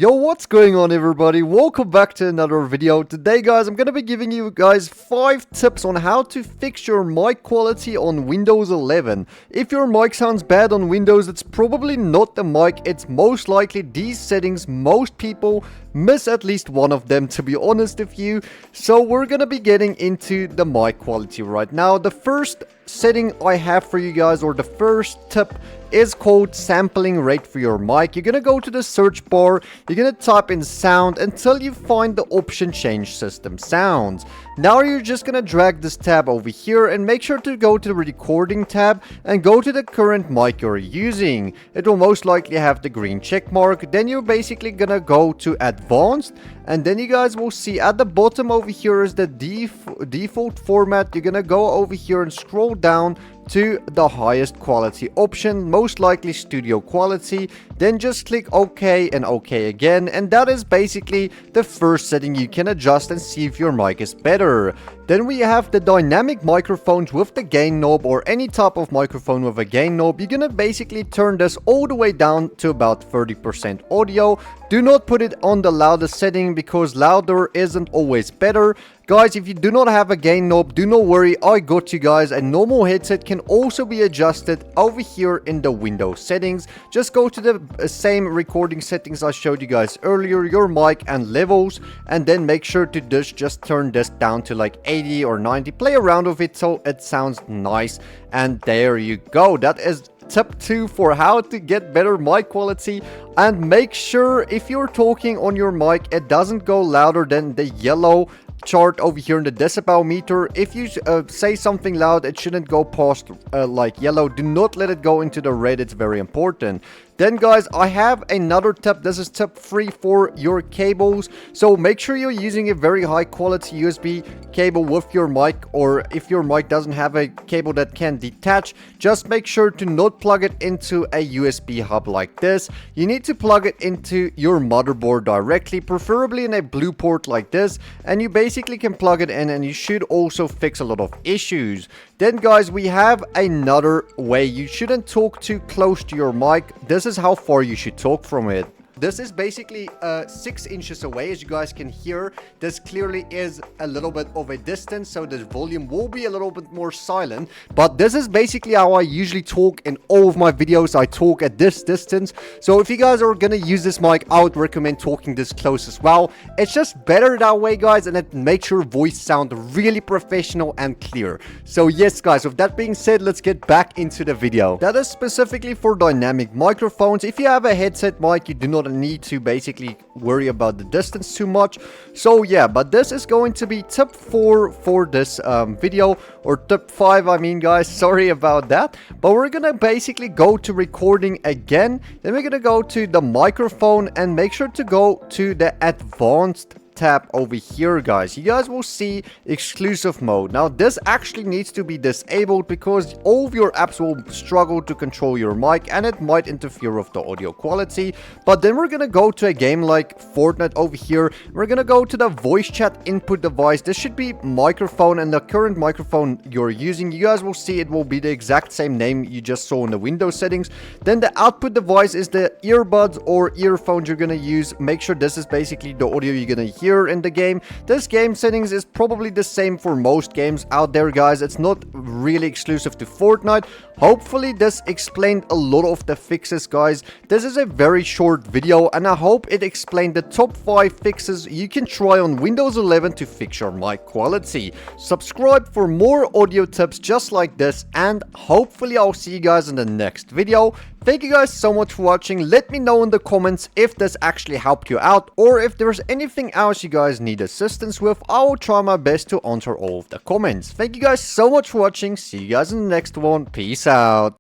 Yo, what's going on everybody? Welcome back to another video. Today guys, I'm gonna be giving you guys 5 tips on how to fix your mic quality on Windows 11. If your mic sounds bad on Windows, it's probably not the mic, it's most likely these settings. Most people miss at least one of them, to be honest with you. So we're gonna be getting into the mic quality right now. The first setting I have for you guys, or the first tip, is called sampling rate for your mic. You're gonna go to the search bar, you're gonna type in sound until you find the option change system sounds. Now you're just gonna drag this tab over here and make sure to go to the recording tab and go to the current mic you're using. It will most likely have the green check mark. Then you're basically gonna go to advanced, and then you guys will see at the bottom over here is the default format. You're gonna go over here and scroll down to the highest quality option, most likely studio quality. Then just click OK and OK again, and that is basically the first setting you can adjust and see if your mic is better. Then we have the dynamic microphones with the gain knob, or any type of microphone with a gain knob. You're gonna basically turn this all the way down to about 30% audio. Do not put it on the loudest setting because louder isn't always better. Guys, if you do not have a gain knob, do not worry, I got you guys. A normal headset can also be adjusted over here in the Windows settings. Just go to the same recording settings I showed you guys earlier, your mic and levels, and then make sure to just turn this down to like 80 or 90. Play around with it so it sounds nice, and there you go. That is tip 2 for how to get better mic quality. And make sure if you're talking on your mic, it doesn't go louder than the yellow chart over here in the decibel meter. If you say something loud, it shouldn't go past like yellow. Do not let it go into the red, it's very important. Then guys, I have another tip. This is tip 3 for your cables. So make sure you're using a very high quality USB cable with your mic, or if your mic doesn't have a cable that can detach, just make sure to not plug it into a USB hub like this. You need to plug it into your motherboard directly, preferably in a blue port like this, and you basically can plug it in and you should also fix a lot of issues. Then guys, we have another way. You shouldn't talk too close to your mic. This is how far you should talk from it. This is basically 6 inches away. As you guys can hear, this clearly is a little bit of a distance, so the volume will be a little bit more silent. But this is basically how I usually talk in all of my videos. I talk at this distance. So if you guys are gonna use this mic, I would recommend talking this close as well. It's just better that way, guys, and it makes your voice sound really professional and clear. So yes, guys, with that being said, let's get back into the video. That is specifically for dynamic microphones. If you have a headset mic, you do not need to basically worry about the distance too much. So yeah, but this is going to be tip 4 for this video, or tip 5 I mean, guys, sorry about that. But we're gonna basically go to recording again, then we're gonna go to the microphone and make sure to go to the advanced tab over here, guys. You guys will see exclusive mode. Now this actually needs to be disabled because all of your apps will struggle to control your mic and it might interfere with the audio quality. But then we're gonna go to a game like Fortnite over here. We're gonna go to the voice chat input device. This should be microphone, and the current microphone you're using, you guys will see it will be the exact same name you just saw in the Windows settings. Then the output device is the earbuds or earphones you're gonna use. Make sure this is basically the audio you're gonna hear in the game. This game settings is probably the same for most games out there, guys. It's not really exclusive to Fortnite. Hopefully this explained a lot of the fixes, guys. This is a very short video and I hope it explained the top 5 fixes you can try on Windows 11 to fix your mic quality. Subscribe for more audio tips just like this, and hopefully I'll see you guys in the next video. Thank you guys so much for watching. Let me know in the comments if this actually helped you out, or if there's anything else you guys need assistance with. I will try my best to answer all of the comments. Thank you guys so much for watching. See you guys in the next one. Peace out.